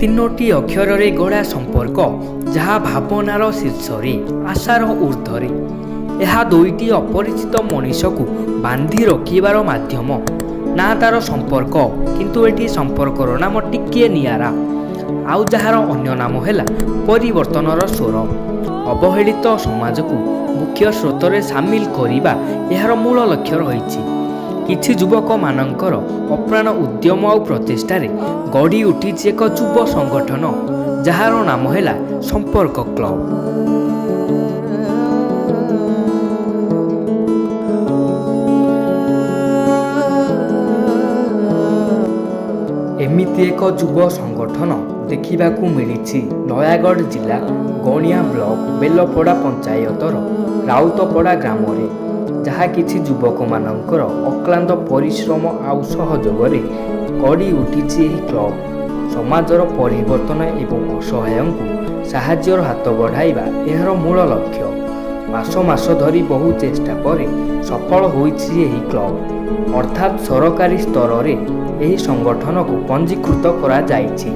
ତିନୋଟି ଅକ୍ଷରରେ ଗଢ଼ା ସମ୍ପର୍କ, ଯାହା ଭାବନାର ଶୀର୍ଷରେ, ଆଶାର ଊର୍ଦ୍ଧ୍ୱରେ। ଏହା ଦୁଇଟି ଅପରିଚିତ ମଣିଷକୁ ବାନ୍ଧି ରଖିବାର ମାଧ୍ୟମ। ନା ତାର ସମ୍ପର୍କ, କିନ୍ତୁ ଏଠି ସମ୍ପର୍କର ନାମ ଟିକିଏ ନିଆରା, ଆଉ ଯାହାର ଅନ୍ୟ ନାମ ହେଲା ପରିବର୍ତ୍ତନର ସ୍ୱର। ଅବହେଳିତ ସମାଜକୁ ମୁଖ୍ୟ ସ୍ରୋତରେ ସାମିଲ କରିବା ଏହାର ମୂଳ ଲକ୍ଷ୍ୟ ରହିଛି। କିଛି ଯୁବକମାନଙ୍କର ଅପ୍ରାଣ ଉଦ୍ୟମ ଆଉ ପ୍ରଚେଷ୍ଟାରେ ଗଢ଼ି ଉଠିଛି ଏକ ଯୁବ ସଂଗଠନ, ଯାହାର ନାମ ହେଲା ସମ୍ପର୍କ କ୍ଲବ। ଏମିତି ଏକ ଯୁବ ସଂଗଠନ ଦେଖିବାକୁ ମିଳିଛି ନୟାଗଡ଼ ଜିଲ୍ଲା ଗଣିଆ ବ୍ଲକ ବେଲପଡ଼ା ପଞ୍ଚାୟତର ରାଉତପଡ଼ା ଗ୍ରାମରେ, ଯାହା କିଛି ଯୁବକମାନଙ୍କର ଅକ୍ଲାନ୍ତ ପରିଶ୍ରମ ଆଉ ସହଯୋଗରେ ଗଢ଼ି ଉଠିଛି। ଏହି କ୍ଲବ ସମାଜର ପରିବର୍ତ୍ତନ ଏବଂ ଅସହାୟଙ୍କୁ ସାହାଯ୍ୟର ହାତ ବଢ଼ାଇବା ଏହାର ମୂଳ ଲକ୍ଷ୍ୟ। ମାସ ମାସ ଧରି ବହୁ ଚେଷ୍ଟା ପରେ ସଫଳ ହୋଇଛି ଏହି କ୍ଲବ, ଅର୍ଥାତ୍ ସରକାରୀ ସ୍ତରରେ ଏହି ସଂଗଠନକୁ ପଞ୍ଜୀକୃତ କରାଯାଇଛି।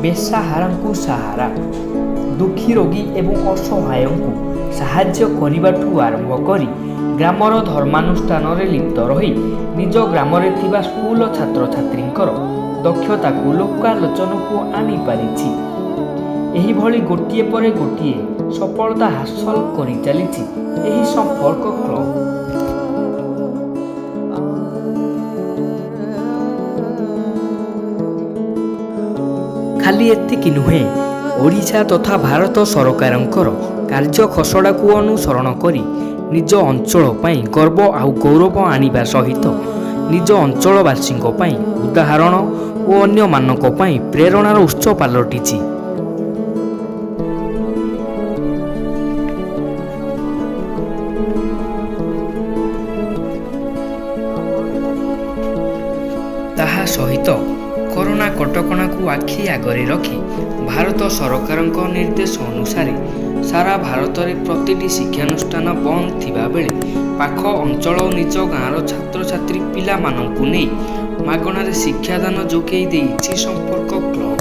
ବେସାହାରାଙ୍କୁ ସାହାରା, ଦୁଃଖୀ ରୋଗୀ ଏବଂ ଅସହାୟଙ୍କୁ ସାହାଯ୍ୟ କରିବାଠୁ ଆରମ୍ଭ କରି ଗ୍ରାମର ଧର୍ମାନୁଷ୍ଠାନରେ ଲିପ୍ତ ରହି ନିଜ ଗ୍ରାମରେ ଥିବା ସ୍କୁଲ ଛାତ୍ରଛାତ୍ରୀଙ୍କର ଦକ୍ଷତାକୁ ଲୋକାଲୋଚନକୁ ଆଣିପାରିଛି। ଏହିଭଳି ଗୋଟିଏ ପରେ ଗୋଟିଏ ସଫଳତା ହାସଲ କରିଚାଲିଛି ଏହି ସମ୍ପର୍କ କ୍ଲବ। ଖାଲି ଏତିକି ନୁହେଁ, ଓଡ଼ିଶା ତଥା ଭାରତ ସରକାରଙ୍କର କାର୍ଯ୍ୟ ଖସଡ଼ାକୁ ଅନୁସରଣ କରି ନିଜ ଅଞ୍ଚଳ ପାଇଁ ଗର୍ବ ଆଉ ଗୌରବ ଆଣିବା ସହିତ ନିଜ ଅଞ୍ଚଳବାସୀଙ୍କ ପାଇଁ ଉଦାହରଣ ଓ ଅନ୍ୟମାନଙ୍କ ପାଇଁ ପ୍ରେରଣାର ଉତ୍ସ ପାଲଟିଛି। ତାହା ସହିତ କରୋନା କଟକଣାକୁ ଆଖି ଆଗରେ ରଖି ଭାରତ ସରକାରଙ୍କ ନିର୍ଦ୍ଦେଶ ଅନୁସାରେ ସାରା ଭାରତରେ ପ୍ରତିଟି ଶିକ୍ଷାନୁଷ୍ଠାନ ବନ୍ଦ ଥିବାବେଳେ ପାଖ ଅଞ୍ଚଳ ଓ ନିଜ ଗାଁର ଛାତ୍ରଛାତ୍ରୀ ପିଲାମାନଙ୍କୁ ନେଇ ମାଗଣାରେ ଶିକ୍ଷାଦାନ ଯୋଗାଇ ଦେଇଛି ସମ୍ପର୍କ କ୍ଲବ।